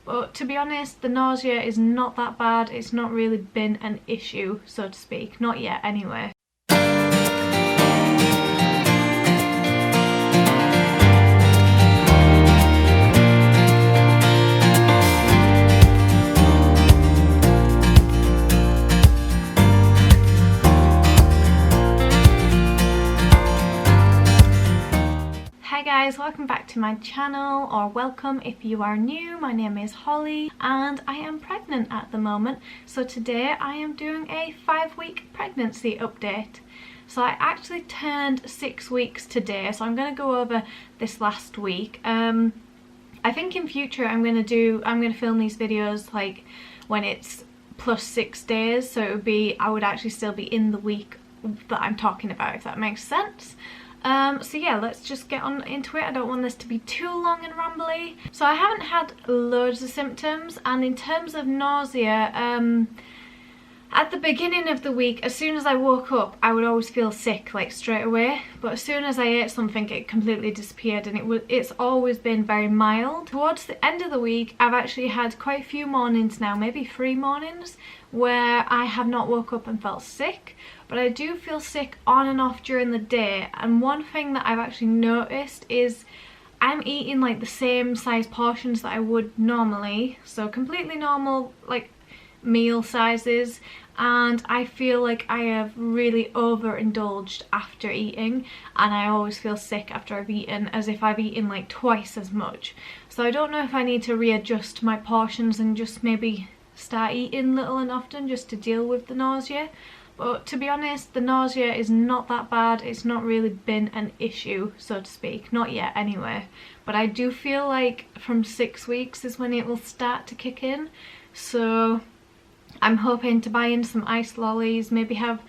But to be honest, the nausea is not that bad. It's not really been an issue, so to speak. Not yet anyway. Hi guys, welcome back to my channel, or welcome if you are new. My name is Holly and I am pregnant at the moment. So today I am doing a 5-week pregnancy update. So I actually turned 6 weeks today, so I'm going to go over this last week. I think in future I'm going to film these videos like when it's plus 6 days, so it would be, I would actually still be in the week that I'm talking about, if that makes sense. So yeah, let's just get on into it. I don't want this to be too long and rambly. So I haven't had loads of symptoms, and in terms of nausea, at the beginning of the week, as soon as I woke up, I would always feel sick like straight away, but as soon as I ate something it completely disappeared, and it's always been very mild. Towards the end of the week I've actually had quite a few mornings now, maybe 3 mornings, where I have not woke up and felt sick, but I do feel sick on and off during the day. And one thing that I've actually noticed is I'm eating like the same size portions that I would normally, so completely normal like meal sizes, and I feel like I have really overindulged after eating, and I always feel sick after I've eaten, as if I've eaten like twice as much. So I don't know if I need to readjust my portions and just maybe start eating little and often just to deal with the nausea. But to be honest, the nausea is not that bad. It's not really been an issue, so to speak. Not yet anyway. But I do feel like from 6 weeks is when it will start to kick in. So I'm hoping to buy in some ice lollies, maybe have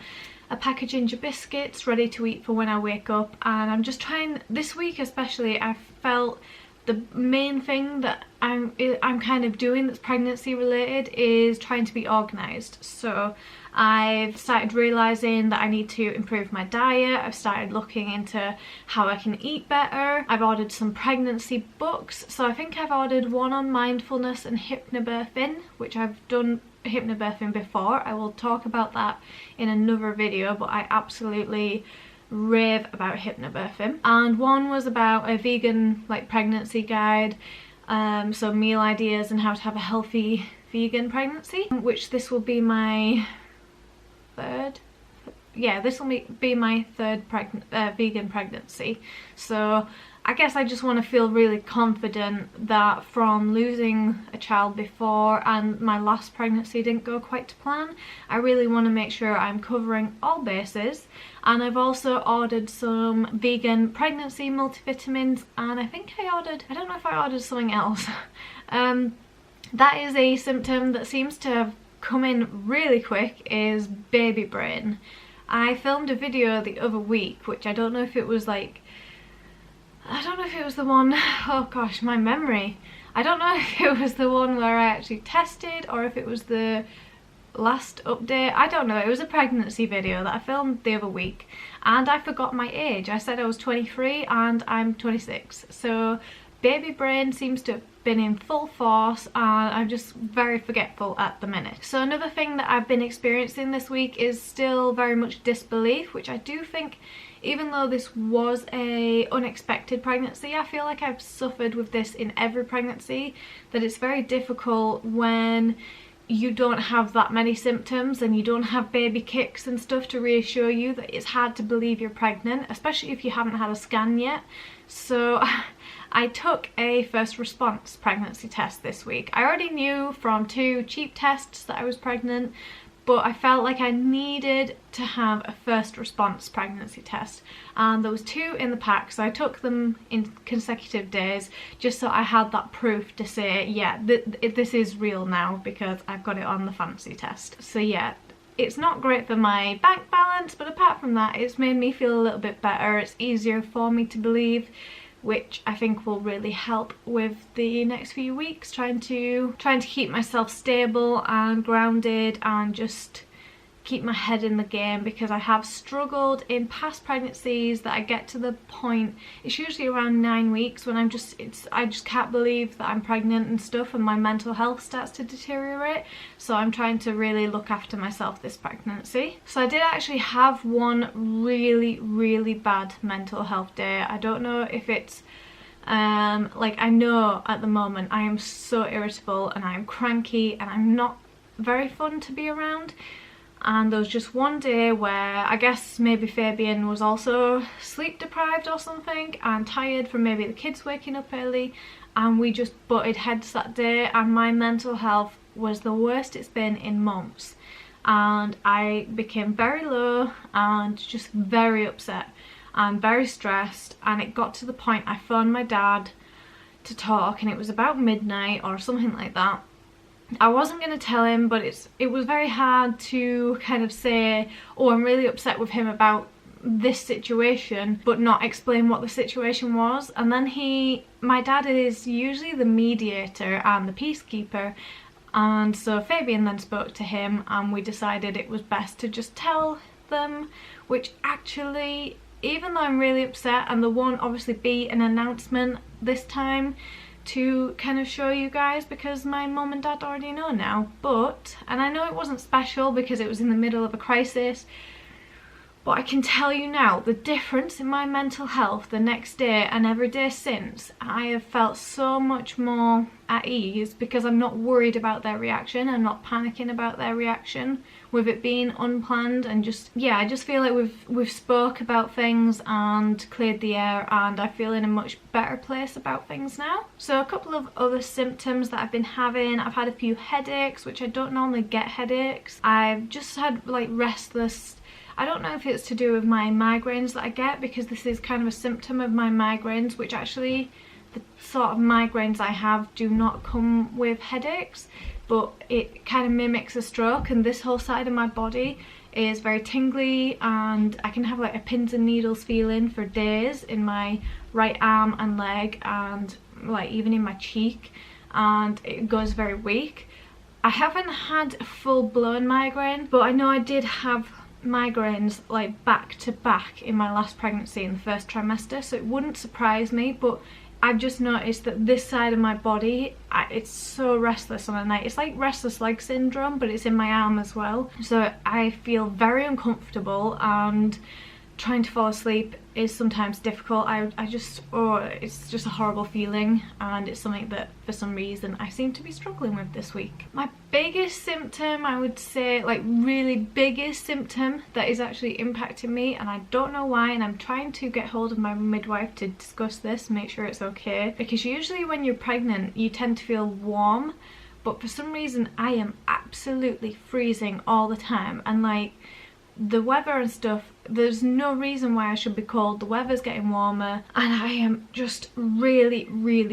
a pack of ginger biscuits ready to eat for when I wake up. And I'm just trying, this week especially, I felt the main thing that I'm kind of doing that's pregnancy related is trying to be organised. So I've started realising that I need to improve my diet. I've started looking into how I can eat better. I've ordered some pregnancy books. So I think I've ordered one on mindfulness and hypnobirthing, which I've done hypnobirthing before. I will talk about that in another video, but I absolutely rave about hypnobirthing. And one was about a vegan like pregnancy guide, so meal ideas and how to have a healthy vegan pregnancy, which this will be my third, yeah, this will be my third vegan pregnancy. So I guess I just want to feel really confident that from losing a child before and my last pregnancy didn't go quite to plan, I really want to make sure I'm covering all bases. And I've also ordered some vegan pregnancy multivitamins, and I think I don't know if I ordered something else. That is a symptom that seems to have come in really quick, is baby brain. I filmed a video the other week, which I don't know if it was like, I don't know if it was the one, oh gosh, my memory. I don't know if it was the one where I actually tested or if it was the last update. I don't know. It was a pregnancy video that I filmed the other week, and I forgot my age. I said I was 23 and I'm 26. So baby brain seems to have been in full force, and I'm just very forgetful at the minute. So another thing that I've been experiencing this week is still very much disbelief, which I do think, even though this was a unexpected pregnancy, I feel like I've suffered with this in every pregnancy, that it's very difficult when you don't have that many symptoms and you don't have baby kicks and stuff to reassure you, that it's hard to believe you're pregnant, especially if you haven't had a scan yet. So I took a first response pregnancy test this week. I already knew from 2 cheap tests that I was pregnant, but I felt like I needed to have a first response pregnancy test, and there was 2 in the pack, so I took them in consecutive days just so I had that proof to say, yeah, this is real now because I've got it on the fancy test. So yeah, it's not great for my bank balance, but apart from that, it's made me feel a little bit better. It's easier for me to believe, which I think will really help with the next few weeks, trying to keep myself stable and grounded and just keep my head in the game, because I have struggled in past pregnancies that I get to the point, it's usually around 9 weeks, when I just can't believe that I'm pregnant and stuff, and my mental health starts to deteriorate. So I'm trying to really look after myself this pregnancy. So I did actually have one really bad mental health day. I don't know if it's like, I know at the moment I am so irritable and I'm cranky and I'm not very fun to be around. And there was just one day where I guess maybe Fabian was also sleep deprived or something and tired from maybe the kids waking up early, and we just butted heads that day, and my mental health was the worst it's been in months, and I became very low and just very upset and very stressed. And it got to the point I phoned my dad to talk, and it was about midnight or something like that. I wasn't going to tell him, but it was very hard to kind of say, oh, I'm really upset with him about this situation, but not explain what the situation was. And then my dad is usually the mediator and the peacekeeper, and so Fabian then spoke to him, and we decided it was best to just tell them, which actually, even though I'm really upset, and there won't obviously be an announcement this time to kind of show you guys, because my mum and dad already know now, and I know it wasn't special because it was in the middle of a crisis, but I can tell you now, the difference in my mental health the next day and every day since, I have felt so much more at ease, because I'm not worried about their reaction. I'm not panicking about their reaction with it being unplanned, and just, yeah, I just feel like we've spoke about things and cleared the air, and I feel in a much better place about things now. So a couple of other symptoms that I've been having: I've had a few headaches, which I don't normally get headaches. I've just had like restless, I don't know if it's to do with my migraines that I get, because this is kind of a symptom of my migraines, which actually the sort of migraines I have do not come with headaches, but it kind of mimics a stroke, and this whole side of my body is very tingly, and I can have like a pins and needles feeling for days in my right arm and leg, and like even in my cheek, and it goes very weak. I haven't had a full-blown migraine, but I know I did have migraines like back to back in my last pregnancy in the first trimester, so it wouldn't surprise me. But I've just noticed that this side of my body, it's so restless on a night. It's like restless leg syndrome, but it's in my arm as well. So I feel very uncomfortable, and trying to fall asleep is sometimes difficult. It's just a horrible feeling, and it's something that for some reason I seem to be struggling with this week. My biggest symptom, I would say, like really biggest symptom that is actually impacting me, and I don't know why, and I'm trying to get hold of my midwife to discuss this, make sure it's okay, because usually when you're pregnant you tend to feel warm, but for some reason I am absolutely freezing all the time, and like the weather and stuff, there's no reason why I should be cold. The weather's getting warmer, and I am just really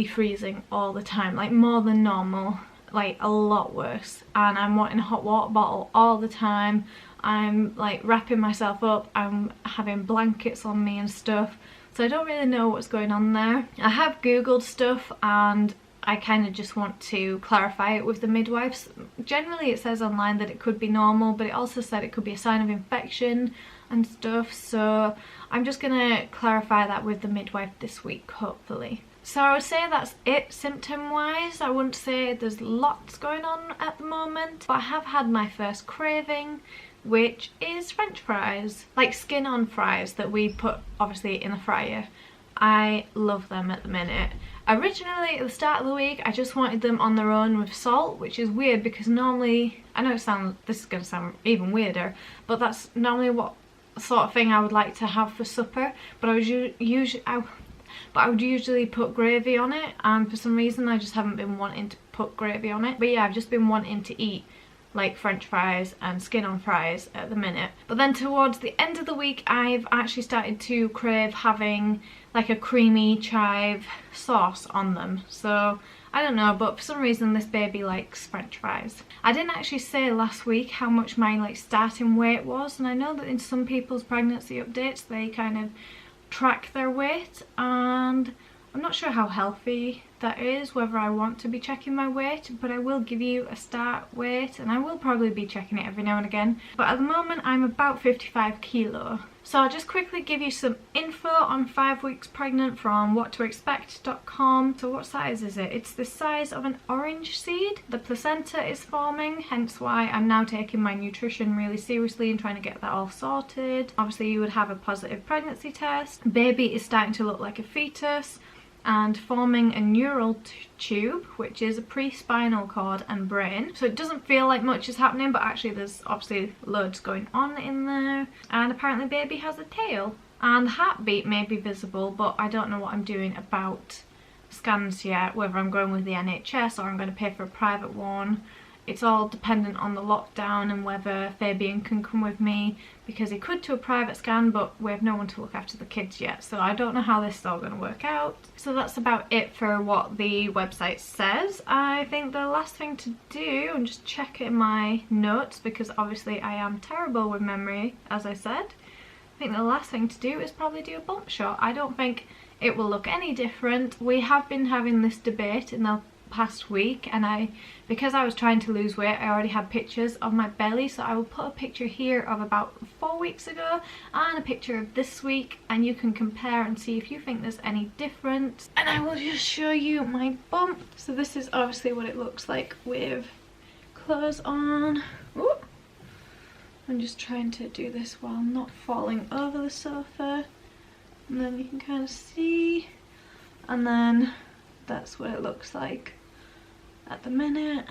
freezing all the time, like more than normal, like a lot worse. And I'm wanting a hot water bottle all the time. I'm like wrapping myself up, I'm having blankets on me and stuff, so I don't really know what's going on there. I have googled stuff, and I kind of just want to clarify it with the midwives. Generally it says online that it could be normal, but it also said it could be a sign of infection and stuff, so I'm just gonna clarify that with the midwife this week, hopefully. So I would say that's it symptom wise. I wouldn't say there's lots going on at the moment, but I have had my first craving, which is french fries, like skin on fries that we put obviously in the fryer. I love them at the minute. Originally at the start of the week I just wanted them on their own with salt, which is weird because normally, I know this is going to sound even weirder, but that's normally what sort of thing I would like to have for supper, but I would usually put gravy on it, and for some reason I just haven't been wanting to put gravy on it. But yeah, I've just been wanting to eat like french fries and skin on fries at the minute. But then towards the end of the week I've actually started to crave having like a creamy chive sauce on them. So I don't know, but for some reason this baby likes french fries. I didn't actually say last week how much my like starting weight was, and I know that in some people's pregnancy updates they kind of track their weight, and I'm not sure how healthy that is, whether I want to be checking my weight, but I will give you a start weight and I will probably be checking it every now and again. But at the moment I'm about 55 kilo. So I'll just quickly give you some info on 5 weeks pregnant from whattoexpect.com. So what size is it? It's the size of an orange seed. The placenta is forming, hence why I'm now taking my nutrition really seriously and trying to get that all sorted. Obviously you would have a positive pregnancy test. Baby is starting to look like a fetus and forming a neural tube, which is a pre-spinal cord and brain. So it doesn't feel like much is happening, but actually there's obviously loads going on in there. And apparently baby has a tail. And the heartbeat may be visible, but I don't know what I'm doing about scans yet, whether I'm going with the NHS or I'm going to pay for a private one. It's all dependent on the lockdown and whether Fabian can come with me, because he could to a private scan, but we have no one to look after the kids yet, so I don't know how this is all going to work out. So that's about it for what the website says. I think the last thing to do, and just check in my notes because obviously I am terrible with memory, as I said. I think the last thing to do is probably do a bump shot. I don't think it will look any different. We have been having this debate in the past week, and because I was trying to lose weight, I already had pictures of my belly, so I will put a picture here of about 4 weeks ago and a picture of this week, and you can compare and see if you think there's any difference. And I will just show you my bump. So this is obviously what it looks like with clothes on. Ooh. I'm just trying to do this while not falling over the sofa, and then you can kind of see, and then that's what it looks like at the minute.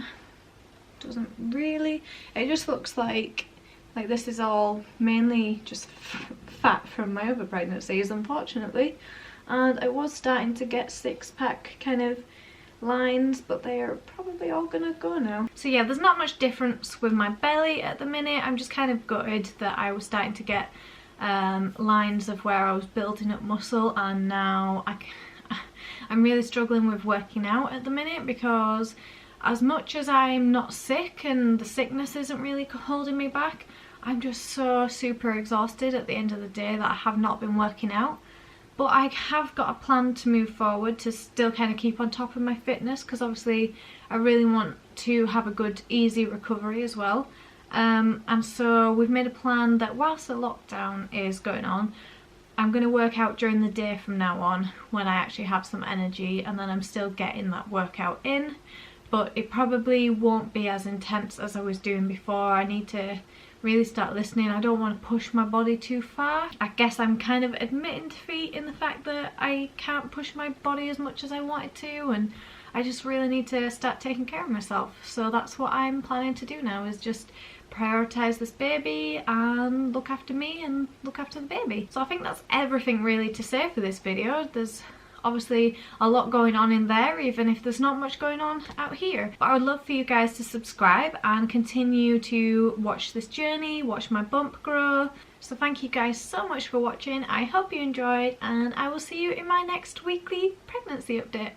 Doesn't really, it just looks like this is all mainly just fat from my other pregnancies, unfortunately. And I was starting to get six-pack kind of lines, but they are probably all gonna go now. So yeah, there's not much difference with my belly at the minute. I'm just kind of gutted that I was starting to get lines of where I was building up muscle, and now I'm really struggling with working out at the minute, because as much as I'm not sick and the sickness isn't really holding me back, I'm just so super exhausted at the end of the day that I have not been working out. But I have got a plan to move forward to still kind of keep on top of my fitness, because obviously I really want to have a good easy recovery as well. And so we've made a plan that whilst the lockdown is going on, I'm going to work out during the day from now on when I actually have some energy, and then I'm still getting that workout in, but it probably won't be as intense as I was doing before. I need to really start listening. I don't want to push my body too far. I guess I'm kind of admitting defeat in the fact that I can't push my body as much as I wanted to, and I just really need to start taking care of myself. So that's what I'm planning to do now, is just prioritize this baby and look after me and look after the baby. So I think that's everything really to say for this video. There's obviously a lot going on in there, even if there's not much going on out here. But I would love for you guys to subscribe and continue to watch this journey, watch my bump grow. So thank you guys so much for watching. I hope you enjoyed, and I will see you in my next weekly pregnancy update.